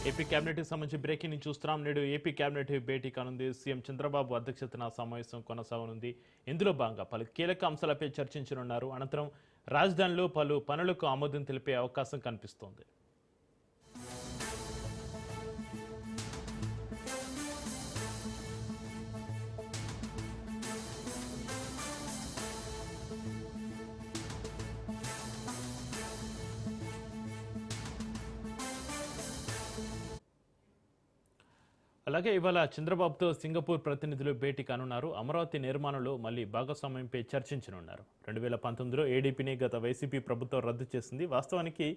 AP కేబినెట్కి సంబంధించి breaking ని చూస్తున్నాం. నేడు ఏపీ కేబినెట్ భేటీ కానుంది. సీఎం చంద్రబాబు అధ్యక్షతన సమావేశం కొనసాగనుంది. ఇందులో భాగంగా పలు కీలక అంశాలపై చర్చించనున్నారు. అనంతరం రాజధానిలో పలు పనులకు ఆమోదం తెలిపే అవకాశం కనిపిస్తోంది. అలాగే ఇవాళ చంద్రబాబుతో సింగపూర్ ప్రతినిధులు భేటీ కానున్నారు. అమరావతి నిర్మాణంలో మళ్లీ భాగస్వామ్యంపై చర్చించనున్నారు. 2019లో ఏడీపీని గత వైసీపీ ప్రభుత్వం రద్దు చేసింది. వాస్తవానికి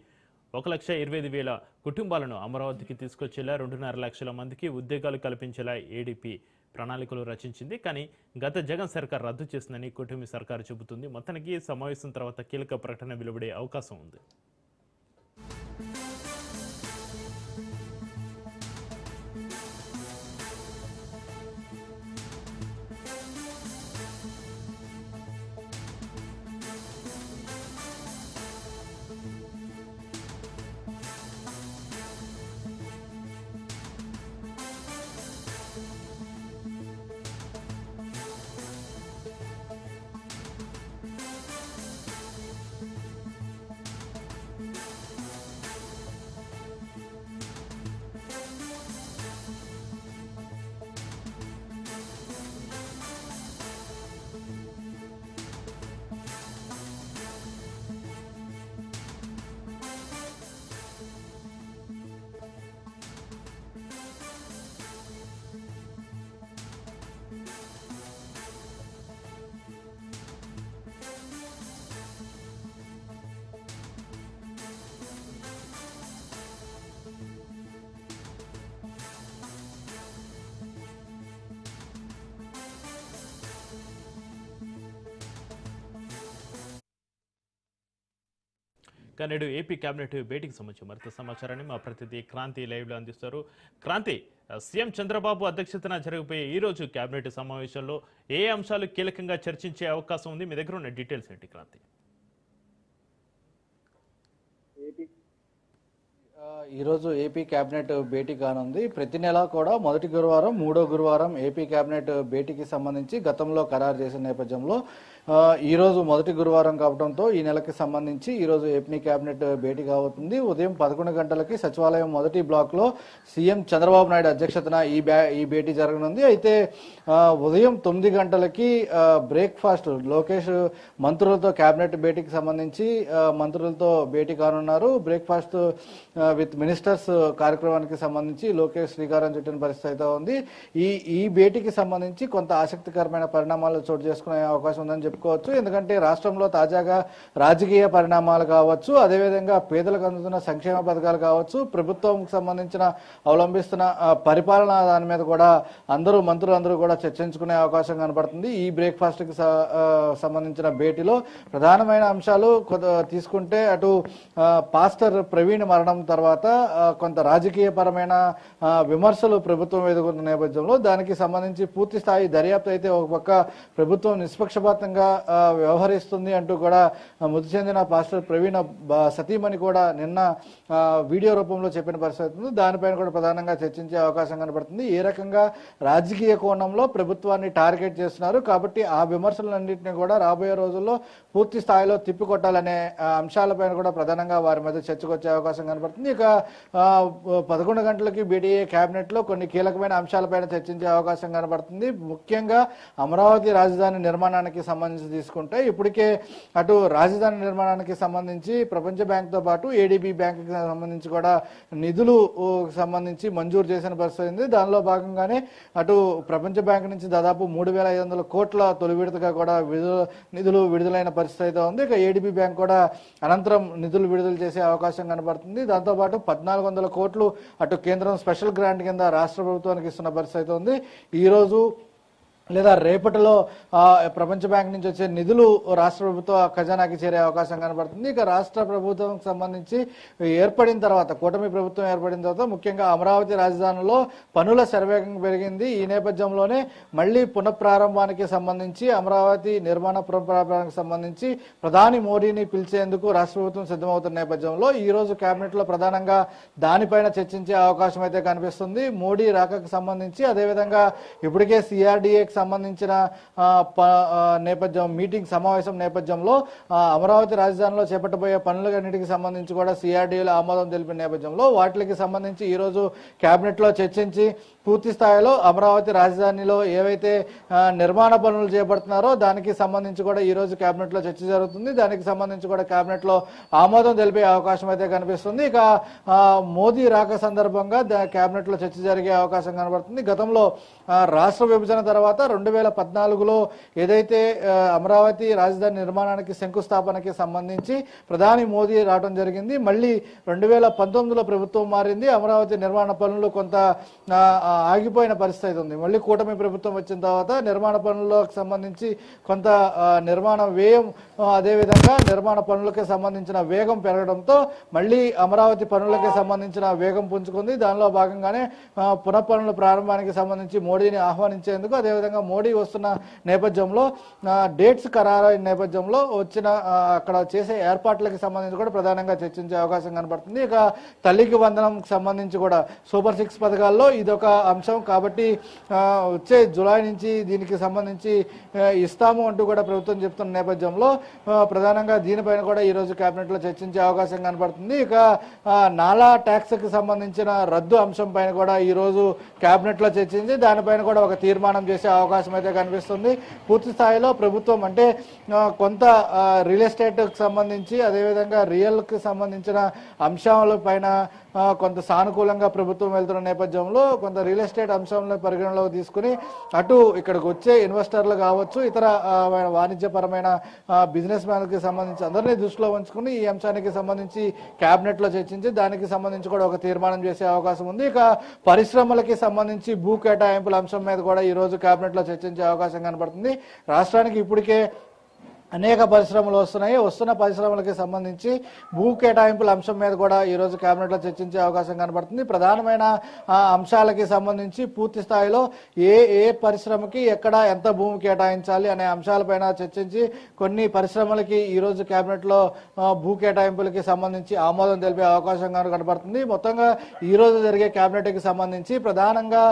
1,25,000 కుటుంబాలను అమరావతికి తీసుకొచ్చేలా 2.5 లక్షల మందికి ఉద్యోగాలు కల్పించేలా ఏడీపీ ప్రణాళికలు రచించింది. కానీ గత జగన్ సర్కార్ రద్దు చేసిందని కూటమి సర్కారు చెబుతుంది. మొత్తానికి సమావేశం తర్వాత కీలక ప్రకటన వెలువడే అవకాశం ఉంది. నేడు ఏపీ కేబినెట్ భేటీకి సంబంధించి మరింత సమాచారాన్ని మా ప్రతినిధి క్రాంతి లైవ్లో అందిస్తారు. క్రాంతి, సీఎం చంద్రబాబు అధ్యక్షతన జరగబోయే ఈ రోజు కేబినెట్ సమావేశంలో ఏ అంశాలు కీలకంగా చర్చించే అవకాశం ఉంది? మీ దగ్గర ఉన్న డీటెయిల్స్ ఏంటి క్రాంతి? ఈరోజు ఏపీ కేబినెట్ భేటీ కానుంది. ప్రతి నెల కూడా మొదటి గురువారం, మూడో గురువారం ఏపీ కేబినెట్ భేటీకి సంబంధించి గతంలో ఖరారు చేసిన నేపథ్యంలో ఈరోజు మొదటి గురువారం కావడంతో ఈ నెలకి సంబంధించి ఈరోజు ఏపీ కేబినెట్ భేటీ కాబోతుంది. ఉదయం 11 గంటలకి సచివాలయం మొదటి బ్లాక్లో సీఎం చంద్రబాబు నాయుడు అధ్యక్షతన ఈ భేటీ జరగనుంది. అయితే ఉదయం 9 గంటలకి బ్రేక్ఫాస్ట్ లోకేష్ మంత్రులతో కేబినెట్ భేటీకి సంబంధించి మంత్రులతో భేటీ కానున్నారు. బ్రేక్ఫాస్ట్ విత్ మినిస్టర్స్ కార్యక్రమానికి సంబంధించి లోకేష్ శ్రీకారం చుట్టిన పరిస్థితి అయితే ఉంది. ఈ భేటీకి సంబంధించి కొంత ఆసక్తికరమైన పరిణామాలు చోటు చేసుకునే అవకాశం ఉందని చెప్పుకోవచ్చు. ఎందుకంటే రాష్ట్రంలో తాజాగా రాజకీయ పరిణామాలు కావచ్చు, అదేవిధంగా పేదలకు అందుతున్న సంక్షేమ పథకాలు కావచ్చు, ప్రభుత్వంకి సంబంధించిన అవలంబిస్తున్న పరిపాలన దాని మీద కూడా మంత్రులందరూ కూడా చర్చించుకునే అవకాశం కనబడుతుంది. ఈ బ్రేక్ఫాస్ట్ కి సంబంధించిన భేటీలో ప్రధానమైన అంశాలు తీసుకుంటే అటు పాస్టర్ ప్రవీణ్ మరణం తర్వాత కొంత రాజకీయ పరమైన విమర్శలు ప్రభుత్వం ఎదుర్కొన్న నేపథ్యంలో దానికి సంబంధించి పూర్తి స్థాయి దర్యాప్తు అయితే ఒక పక్క ప్రభుత్వం నిష్పక్షపాతంగా వ్యవహరిస్తుంది అంటూ కూడా మృతి చెందిన పాస్టర్ ప్రవీణ సతీమణి కూడా నిన్న వీడియో రూపంలో చెప్పిన పరిస్థితి ఉంది. దానిపైన కూడా ప్రధానంగా చర్చించే అవకాశం కనబడుతుంది. ఏ రకంగా రాజకీయ కోణంలో ప్రభుత్వాన్ని టార్గెట్ చేస్తున్నారు కాబట్టి ఆ విమర్శలన్నింటినీ కూడా రాబోయే రోజుల్లో పూర్తి స్థాయిలో తిప్పికొట్టాలనే అంశాలపైన కూడా ప్రధానంగా వారి మధ్య చర్చకొచ్చే అవకాశం కనబడుతుంది. ఇక 11 గంటలకి బీడీఏ కేబినెట్ లో కొన్ని కీలకమైన అంశాలపైన చర్చించే అవకాశం కనబడుతుంది. ముఖ్యంగా అమరావతి రాజధాని నిర్మాణానికి సంబంధించి తీసుకుంటే ఇప్పటికే అటు రాజధాని నిర్మాణానికి సంబంధించి ప్రపంచ బ్యాంక్ తో పాటు ఏడీబీ బ్యాంక్ కి సంబంధించి కూడా నిధులు సంబంధించి మంజూరు చేసిన పరిస్థితి ఉంది. దానిలో భాగంగానే అటు ప్రపంచ బ్యాంక్ నుంచి దాదాపు 3,500 కోట్ల తొలి విడతగా కూడా నిధులు విడుదలైన పరిస్థితి అయితే ఉంది. ఇక ఏడీబీ బ్యాంక్ కూడా అనంతరం నిధులు విడుదల చేసే అవకాశం కనబడుతుంది. దాంతోపాటు 1,400 కోట్లు అటు కేంద్రం స్పెషల్ గ్రాంట్ కింద రాష్ట్ర ప్రభుత్వానికి ఇస్తున్న పరిస్థితి ఉంది. ఈ రోజు లేదా రేపటిలో ప్రపంచ బ్యాంక్ నుంచి వచ్చే నిధులు రాష్ట్ర ప్రభుత్వ ఖజానాకి చేరే అవకాశం కనబడుతుంది. ఇక రాష్ట్ర ప్రభుత్వం సంబంధించి ఏర్పడిన తర్వాత, కూటమి ప్రభుత్వం ఏర్పడిన తర్వాత ముఖ్యంగా అమరావతి రాజధానిలో పనుల శరవేగం పెరిగింది. ఈ నేపథ్యంలోనే మళ్లీ పునఃప్రారంభానికి సంబంధించి, అమరావతి నిర్మాణ పునఃప్రారంభానికి సంబంధించి ప్రధాని మోడీని పిలిచేందుకు రాష్ట్ర ప్రభుత్వం సిద్ధమవుతున్న నేపథ్యంలో ఈ రోజు కేబినెట్ లో ప్రధానంగా దానిపైన చర్చించే అవకాశం అయితే కనిపిస్తుంది. మోడీ రాకకు సంబంధించి, అదేవిధంగా ఇప్పటికే సిఆర్డీఏకి సంబంధించిన నేపథ్యం మీటింగ్ సమావేశం నేపథ్యంలో అమరావతి రాజధానిలో చేపట్టబోయే పనులన్నిటికి సంబంధించి కూడా సిఆర్డీఏలో ఆమోదం తెలిపిన నేపథ్యంలో వాటికి సంబంధించి ఈ రోజు కేబినెట్ లో చర్చించి పూర్తి స్థాయిలో అమరావతి రాజధానిలో ఏవైతే నిర్మాణ పనులు చేపడుతున్నారో దానికి సంబంధించి కూడా ఈ రోజు కేబినెట్ లో చర్చ జరుగుతుంది. దానికి సంబంధించి కూడా కేబినెట్ లో ఆమోదం తెలిపే అవకాశం అయితే కనిపిస్తుంది. ఇక మోదీ రాక సందర్భంగా కేబినెట్ లో చర్చ జరిగే అవకాశం కనబడుతుంది. గతంలో రాష్ట్ర విభజన తర్వాత 2014లో ఏదైతే అమరావతి రాజధాని నిర్మాణానికి శంకుస్థాపనకి సంబంధించి ప్రధాని మోదీ రావడం జరిగింది. మళ్ళీ 2019లో ప్రభుత్వం మారింది. అమరావతి నిర్మాణ పనులు కొంత ఆగిపోయిన పరిస్థితి ఉంది. మళ్ళీ కూటమి ప్రభుత్వం వచ్చిన తర్వాత నిర్మాణ పనులకు సంబంధించి కొంత నిర్మాణ వ్యయం, అదేవిధంగా నిర్మాణ పనులకి సంబంధించిన వేగం పెరగడంతో మళ్ళీ అమరావతి పనులకి సంబంధించిన వేగం పుంజుకుంది. దానిలో భాగంగానే పునఃపనుల ప్రారంభానికి సంబంధించి మోడీని ఆహ్వానించేందుకు, అదేవిధంగా మోడీ వస్తున్న నేపథ్యంలో డేట్స్ ఖరారైన నేపథ్యంలో వచ్చిన అక్కడ చేసే ఏర్పాట్లకు సంబంధించి కూడా ప్రధానంగా చర్చించే అవకాశం కనబడుతుంది. ఇక తల్లికి వందనంకి సంబంధించి కూడా సూపర్ 6 పథకాల్లో ఇదొక అంశం కాబట్టి వచ్చే జూలై నుంచి దీనికి సంబంధించి ఇస్తాము అంటూ కూడా ప్రభుత్వం చెప్తున్న నేపథ్యంలో ప్రధానంగా దీనిపైన కూడా ఈ రోజు కేబినెట్ లో చర్చించే అవకాశం కనబడుతుంది. ఇక నాలా ట్యాక్స్ కి సంబంధించిన రద్దు అంశం పైన కూడా ఈ రోజు కేబినెట్ లో చర్చించి దానిపైన కూడా ఒక తీర్మానం చేసే అవకాశం అయితే కనిపిస్తుంది. పూర్తి స్థాయిలో ప్రభుత్వం అంటే కొంత రియల్ ఎస్టేట్ కి సంబంధించి, అదేవిధంగా రియల్ కి సంబంధించిన అంశాల పైన కొంత సానుకూలంగా ప్రభుత్వం వెళ్తున్న నేపథ్యంలో కొంత రియల్ ఎస్టేట్ అంశాలను పరిగణలోకి తీసుకుని అటు ఇక్కడికి వచ్చే ఇన్వెస్టర్లు కావచ్చు, ఇతర వాణిజ్యపరమైన బిజినెస్ మ్యాన్కి సంబంధించి అందరినీ దృష్టిలో ఉంచుకుని ఈ అంశానికి సంబంధించి కేబినెట్ లో చర్చించి దానికి సంబంధించి కూడా ఒక తీర్మానం చేసే అవకాశం ఉంది. ఇక పరిశ్రమలకి సంబంధించి భూ కేటాయింపుల అంశం మీద కూడా ఈ రోజు కేబినెట్ లో చర్చించే అవకాశం కనబడుతుంది. రాష్ట్రానికి ఇప్పటికే అనేక పరిశ్రమలు వస్తున్నాయి. వస్తున్న పరిశ్రమలకి సంబంధించి భూ కేటాయింపుల అంశం మీద కూడా ఈ రోజు కేబినెట్ లో చర్చించే అవకాశం కనబడుతుంది. ప్రధానమైన అంశాలకి సంబంధించి పూర్తి స్థాయిలో ఏ పరిశ్రమకి ఎక్కడ ఎంత భూమి కేటాయించాలి అనే అంశాలపైన చర్చించి కొన్ని పరిశ్రమలకి ఈ రోజు కేబినెట్ లో భూ కేటాయింపులకి సంబంధించి ఆమోదం తెలిపే అవకాశం కనబడుతుంది. మొత్తంగా ఈ రోజు జరిగే కేబినెట్ కి సంబంధించి ప్రధానంగా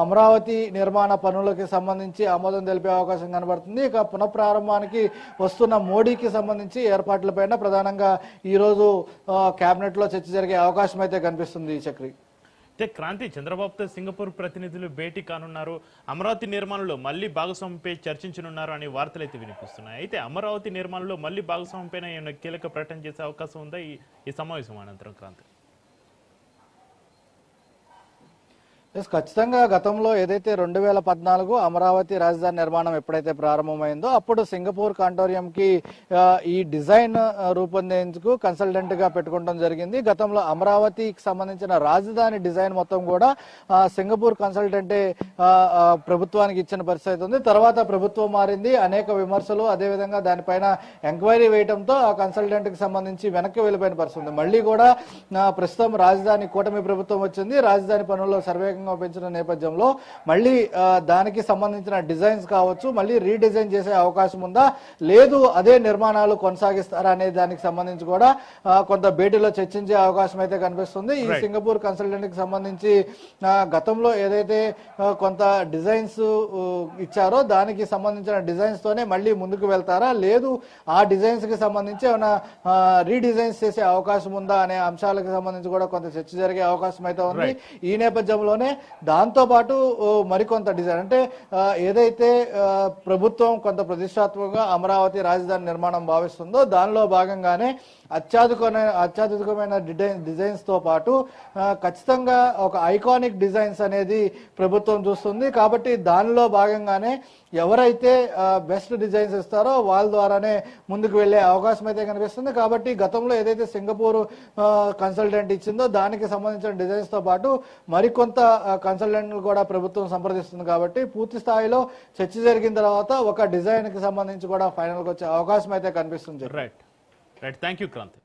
అమరావతి నిర్మాణ పనులకి సంబంధించి ఆమోదం తెలిపే అవకాశం కనబడుతుంది. ఇక పునఃప్రారంభానికి వస్తున్న మోడీకి సంబంధించి ఏర్పాట్లపైన ప్రధానంగా ఈ రోజు కేబినెట్ లో చర్చ జరిగే అవకాశం అయితే కనిపిస్తుంది. చక్రి క్రాంతి, చంద్రబాబుతో సింగపూర్ ప్రతినిధులు భేటీ కానున్నారు, అమరావతి నిర్మాణంలో మళ్లీ భాగస్వామ్యంపై చర్చించనున్నారు అనే వార్తలు అయితే వినిపిస్తున్నాయి. అయితే అమరావతి నిర్మాణంలో మళ్లీ భాగస్వామ్యంపైన ఏమైనా కీలక ప్రకటన చేసే అవకాశం ఉందా ఈ సమావేశం అనంతరం? క్రాంతి, ఖచ్చితంగా గతంలో ఏదైతే 2014 అమరావతి రాజధాని నిర్మాణం ఎప్పుడైతే ప్రారంభమైందో అప్పుడు సింగపూర్ కాంటోరియంకి ఈ డిజైన్ రూపొందేందుకు కన్సల్టెంట్ గా పెట్టుకోవడం జరిగింది. గతంలో అమరావతికి సంబంధించిన రాజధాని డిజైన్ మొత్తం కూడా సింగపూర్ కన్సల్టెంటే ప్రభుత్వానికి ఇచ్చిన పరిస్థితి ఉంది. తర్వాత ప్రభుత్వం మారింది, అనేక విమర్శలు, అదేవిధంగా దానిపైన ఎంక్వైరీ వేయడంతో ఆ కన్సల్టెంట్ కి సంబంధించి వెనక్కి వెళ్ళిపోయిన పరిస్థితి ఉంది. మళ్ళీ కూడా ప్రస్తుతం రాజధాని కూటమి ప్రభుత్వం వచ్చింది. రాజధాని పనుల్లో సర్వే పెంచిన నేపథ్యంలో మళ్ళీ దానికి సంబంధించిన డిజైన్స్ కావచ్చు మళ్ళీ రీడిజైన్ చేసే అవకాశం ఉందా, లేదు అదే నిర్మాణాలు కొనసాగిస్తారా అనే దానికి సంబంధించి కూడా కొంత భేటీలో చర్చించే అవకాశం అయితే కనిపిస్తుంది. ఈ సింగపూర్ కన్సల్టెంట్ కి సంబంధించి గతంలో ఏదైతే కొంత డిజైన్స్ ఇచ్చారో దానికి సంబంధించిన డిజైన్స్ తోనే మళ్ళీ ముందుకు వెళ్తారా, లేదు ఆ డిజైన్స్ కి సంబంధించి ఏమైనా రీడిజైన్స్ చేసే అవకాశం ఉందా అనే అంశాలకు సంబంధించి కూడా కొంత చర్చ జరిగే అవకాశం అయితే ఉంది. ఈ నేపథ్యంలోనే దాంతో పాటు మరికొంత డిజైన్ అంటే ఏదైతే ప్రభుత్వం కొంత ప్రతిష్టాత్మకంగా అమరావతి రాజధాని నిర్మాణం భావిస్తుందో దానిలో భాగంగానే అత్యాధునికమైన డిజైన్స్ తో పాటు ఖచ్చితంగా ఒక ఐకానిక్ డిజైన్స్ అనేది ప్రభుత్వం చూస్తుంది. కాబట్టి దానిలో భాగంగానే ఎవరైతే బెస్ట్ డిజైన్స్ ఇస్తారో వాళ్ళ ద్వారానే ముందుకు వెళ్లే అవకాశం అయితే కనిపిస్తుంది. కాబట్టి గతంలో ఏదైతే సింగపూర్ కన్సల్టెంట్ ఇచ్చిందో దానికి సంబంధించిన డిజైన్స్ తో పాటు మరికొంత కన్సల్టెంట్లు కూడా ప్రభుత్వం సంప్రదిస్తుంది. కాబట్టి పూర్తి స్థాయిలో చర్చ జరిగిన తర్వాత ఒక డిజైన్ కి సంబంధించి కూడా ఫైనల్ కి వచ్చే అవకాశం అయితే కనిపిస్తుంది. Right thank you Kranti.